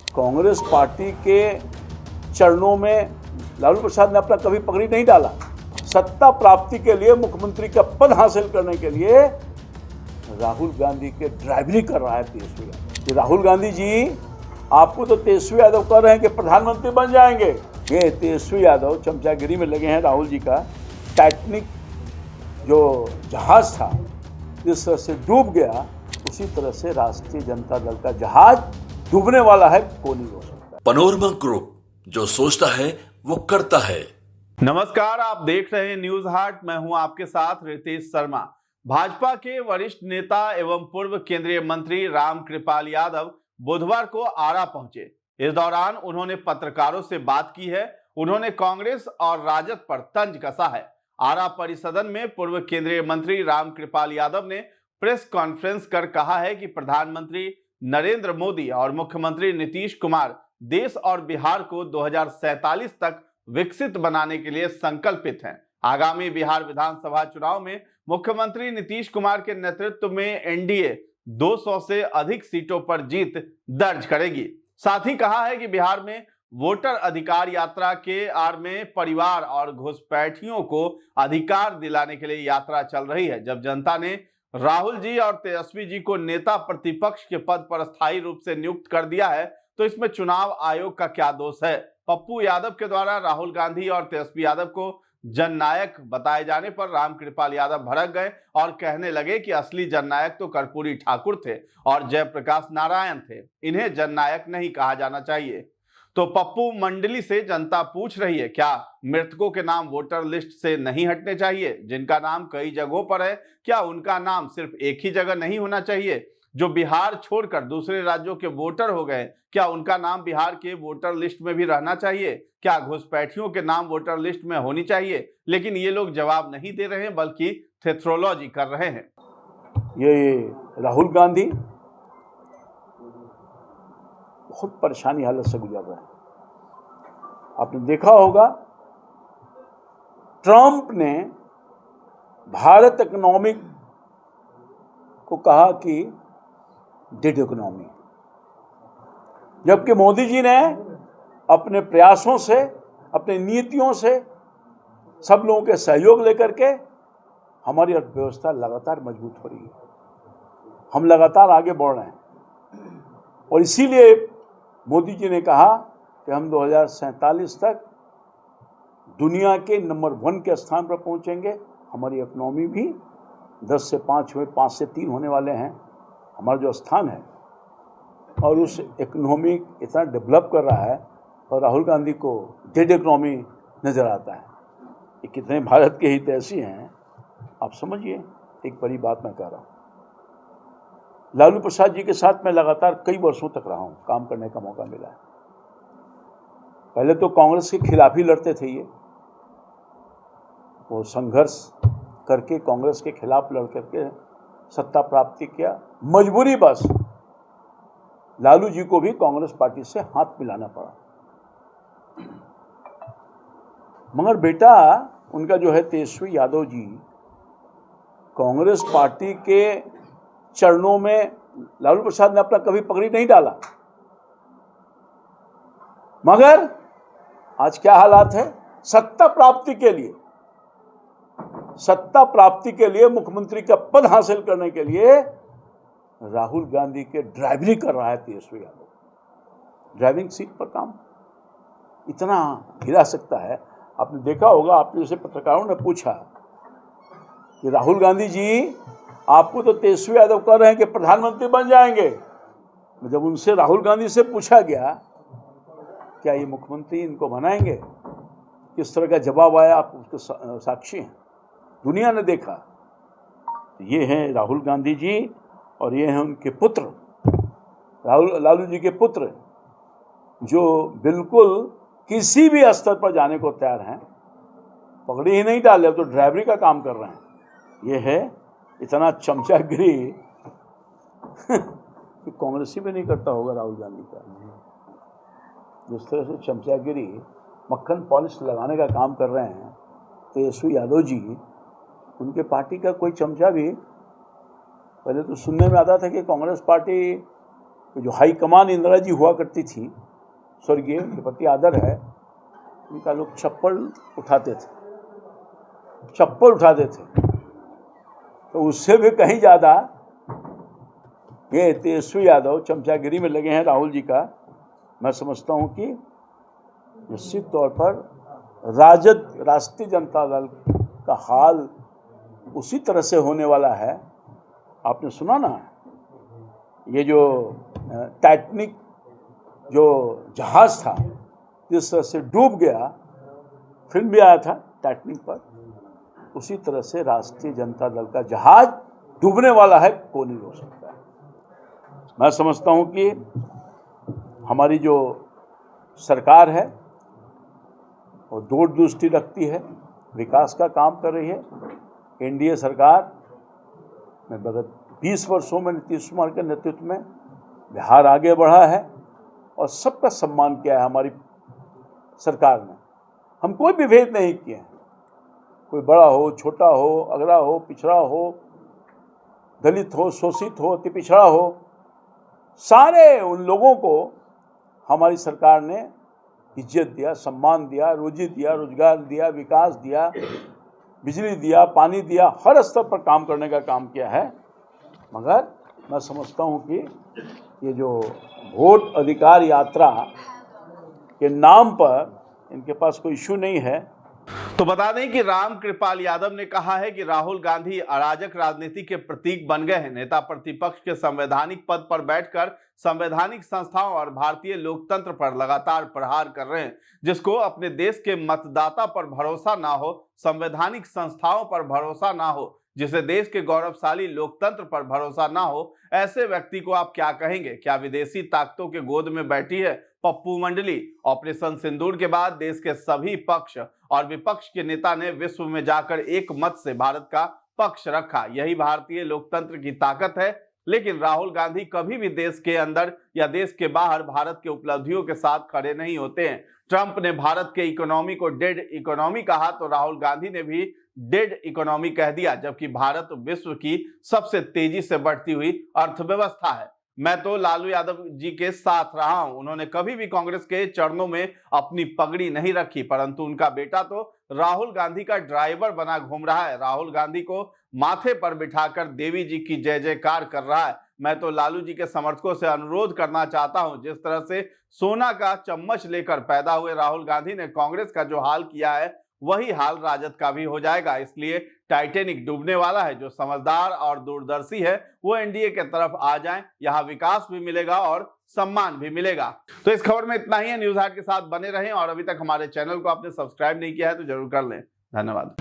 Congress party के चरणों में लालू प्रसाद ने अपना कभी पगड़ी नहीं डाला। सत्ता प्राप्ति के लिए, मुख्यमंत्री का पद हासिल करने के लिए राहुल गांधी के ड्राइवरी कर रहा है तेजस्वी यादव। राहुल गांधी जी, आपको तो तेजस्वी यादव कह रहे हैं कि प्रधानमंत्री बन जाएंगे। ये तेजस्वी यादव चमचागिरी में लगे हैं। राहुल जी का टाइटैनिक जो जहाज था जिस तरह से डूब गया, उसी तरह से राष्ट्रीय जनता दल का जहाज डूबने वाला है। कौन नहीं हो सकता। पनोरमा ग्रुप, जो सोचता है वो करता है। नमस्कार, आप देख रहे हैं न्यूज हाट। मैं हूं आपके साथ रितेश शर्मा। भाजपा के वरिष्ठ नेता एवं पूर्व केंद्रीय मंत्री रामकृपाल यादव बुधवार को आरा पहुंचे। इस दौरान उन्होंने पत्रकारों से बात की है। उन्होंने कांग्रेस और राजद पर तंज कसा है। आरा परिसदन में पूर्व केंद्रीय मंत्री रामकृपाल यादव ने प्रेस कॉन्फ्रेंस कर कहा है कि प्रधानमंत्री नरेंद्र मोदी और मुख्यमंत्री नीतीश कुमार देश और बिहार को 2047 तक विकसित बनाने के लिए संकल्पित हैं। आगामी बिहार विधानसभा चुनाव में मुख्यमंत्री नीतीश कुमार के नेतृत्व में एनडीए 200 से अधिक सीटों पर जीत दर्ज करेगी। साथ ही कहा है कि बिहार में वोटर अधिकार यात्रा के आड़ में परिवार और घुसपैठियों को अधिकार दिलाने के लिए यात्रा चल रही है। जब जनता ने राहुल जी और तेजस्वी जी को नेता प्रतिपक्ष के पद पर स्थायी रूप से नियुक्त कर दिया है, तो इसमें चुनाव आयोग का क्या दोष है। पप्पू यादव के द्वारा राहुल गांधी और तेजस्वी यादव को जननायक बताए जाने पर रामकृपाल यादव भड़क गए और कहने लगे कि असली जननायक तो कर्पूरी ठाकुर थे और जयप्रकाश नारायण थे, इन्हें जननायक नहीं कहा जाना चाहिए। तो पप्पू मंडली से जनता पूछ रही है, क्या मृतकों के नाम वोटर लिस्ट से नहीं हटने चाहिए? जिनका नाम कई जगहों पर है, क्या उनका नाम सिर्फ एक ही जगह नहीं होना चाहिए? जो बिहार छोड़कर दूसरे राज्यों के वोटर हो गए, क्या उनका नाम बिहार के वोटर लिस्ट में भी रहना चाहिए? क्या घुसपैठियों के नाम वोटर लिस्ट में होनी चाहिए? लेकिन ये लोग जवाब नहीं दे रहे हैं, बल्कि थेथ्रोलॉजी कर रहे हैं। ये राहुल गांधी बहुत परेशानी हालत से गुजर रहे हैं। आपने देखा होगा, ट्रंप ने भारत इकोनॉमिक को कहा कि डेड इकोनॉमी, जबकि मोदी जी ने अपने प्रयासों से, अपने नीतियों से, सब लोगों के सहयोग लेकर के हमारी अर्थव्यवस्था लगातार मजबूत हो रही है। हम लगातार आगे बढ़ रहे हैं और इसीलिए मोदी जी ने कहा कि हम 2047 तक दुनिया के नंबर 1 के स्थान पर पहुंचेंगे। हमारी इकोनॉमी भी 10 से 5 हुए, 5 से 3 होने वाले हैं हमारा जो स्थान है, और उस इकोनॉमी इतना डेवलप कर रहा है और राहुल गांधी को डेड इकोनॉमी नज़र आता है। ये कितने भारत के हित ऐसी हैं, आप समझिए। एक बड़ी बात मैं कह रहा हूँ, लालू प्रसाद जी के साथ मैं लगातार कई वर्षों तक रहा हूँ, काम करने का मौका मिला है। पहले तो कांग्रेस के खिलाफ ही लड़ते थे, ये वो संघर्ष करके कांग्रेस के खिलाफ लड़ करके सत्ता प्राप्ति किया। मजबूरी बस लालू जी को भी कांग्रेस पार्टी से हाथ मिलाना पड़ा। मगर बेटा उनका जो है तेजस्वी यादव जी, कांग्रेस पार्टी के चरणों में लालू प्रसाद ने अपना कभी पगड़ी नहीं डाला। मगर आज क्या हालात है? सत्ता प्राप्ति के लिए, मुख्यमंत्री का पद हासिल करने के लिए राहुल गांधी के ड्राइवरी कर रहा है तेजस्वी यादव। ड्राइविंग सीट पर काम इतना गिरा सकता है। आपने देखा होगा, आपने जैसे पत्रकारों ने पूछा कि राहुल गांधी जी, आपको तो तेजस्वी यादव कह रहे हैं कि प्रधानमंत्री बन जाएंगे। जब उनसे राहुल गांधी से पूछा गया क्या ये मुख्यमंत्री इनको बनाएंगे, किस तरह का जवाब आया, आप उसके साक्षी हैं, दुनिया ने देखा। ये हैं राहुल गांधी जी और ये हैं उनके पुत्र, लालू जी के पुत्र, जो बिल्कुल किसी भी स्तर पर जाने को तैयार हैं। पगड़ी ही नहीं डाले, अब तो ड्राइवरी का काम कर रहे हैं। ये है इतना चमचागिरी कि कांग्रेसी में नहीं करता होगा राहुल गांधी का। जिस तरह से चमचागिरी, मक्खन पॉलिश लगाने का काम कर रहे हैं तेजस्वी यादव जी, उनके पार्टी का कोई चमचा भी, पहले तो सुनने में आता था कि कांग्रेस पार्टी तो जो हाई कमान इंदिरा जी हुआ करती थी, स्वर्गीय, उनके प्रति आदर है, उनका लोग चप्पल उठाते थे। तो उससे भी कहीं ज़्यादा ये तेजस्वी यादव चमचागिरी में लगे हैं राहुल जी का। मैं समझता हूँ कि निश्चित तौर पर राजद, राष्ट्रीय जनता दल का हाल उसी तरह से होने वाला है। आपने सुना ना, ये जो टाइटैनिक जो जहाज़ था जिस तरह से डूब गया, फिल्म भी आया था टाइटैनिक पर, उसी तरह से राष्ट्रीय जनता दल का जहाज डूबने वाला है, कौन नहीं रोक सकता है। मैं समझता हूँ कि हमारी जो सरकार है वो दूरदृष्टि रखती है, विकास का काम कर रही है। एनडीए सरकार में विगत 20 वर्षों में नीतीश कुमार के नेतृत्व में बिहार आगे बढ़ा है और सबका सम्मान किया है हमारी सरकार ने। हम कोई भी भेद नहीं किए हैं, कोई बड़ा हो, छोटा हो, अगड़ा हो, पिछड़ा हो, दलित हो, शोषित हो, अति पिछड़ा हो, सारे उन लोगों को हमारी सरकार ने इज्जत दिया, सम्मान दिया, रोजी दिया, रोजगार दिया, विकास दिया, बिजली दिया, पानी दिया, हर स्तर पर काम करने का काम किया है। मगर मैं समझता हूँ कि ये जो वोट अधिकार यात्रा के नाम पर इनके पास कोई इश्यू नहीं है। तो बता दें कि रामकृपाल यादव ने कहा है कि राहुल गांधी अराजक राजनीति के प्रतीक बन गए हैं। नेता प्रतिपक्ष के संवैधानिक पद पर बैठकर संवैधानिक संस्थाओं और भारतीय लोकतंत्र पर लगातार प्रहार कर रहे हैं। जिसको अपने देश के मतदाता पर भरोसा ना हो, संवैधानिक संस्थाओं पर भरोसा ना हो, जिसे देश के गौरवशाली लोकतंत्र पर भरोसा ना हो, ऐसे व्यक्ति को आप क्या कहेंगे? क्या विदेशी ताकतों के गोद में बैठी है पप्पू मंडली? ऑपरेशन सिंदूर के बाद देश के सभी पक्ष और विपक्ष के नेता ने विश्व में जाकर एक मत से भारत का पक्ष रखा। यही भारतीय लोकतंत्र की ताकत है। लेकिन राहुल गांधी कभी भी देश के अंदर या देश के बाहर भारत के उपलब्धियों के साथ खड़े नहीं होते हैं। ट्रंप ने भारत के इकोनॉमी को डेड इकोनॉमी कहा तो राहुल गांधी ने भी डेड इकोनॉमी कह दिया, जबकि भारत विश्व की सबसे तेजी से बढ़ती हुई अर्थव्यवस्था है। मैं तो लालू यादव जी के साथ रहा हूं। उन्होंने कभी भी कांग्रेस के चरणों में अपनी पगड़ी नहीं रखी, परंतु उनका बेटा तो राहुल गांधी का ड्राइवर बना घूम रहा है। राहुल गांधी को माथे पर बिठाकर देवी जी की जय जयकार कर रहा है। मैं तो लालू जी के समर्थकों से अनुरोध करना चाहता हूं, जिस तरह से सोना का चम्मच लेकर पैदा हुए राहुल गांधी ने कांग्रेस का जो हाल किया है, वही हाल राजद का भी हो जाएगा। इसलिए टाइटैनिक डूबने वाला है। जो समझदार और दूरदर्शी है वो एनडीए के तरफ आ जाएं, यहां विकास भी मिलेगा और सम्मान भी मिलेगा। तो इस खबर में इतना ही है। न्यूज हाट के साथ बने रहें और अभी तक हमारे चैनल को आपने सब्सक्राइब नहीं किया है तो जरूर कर लें। धन्यवाद।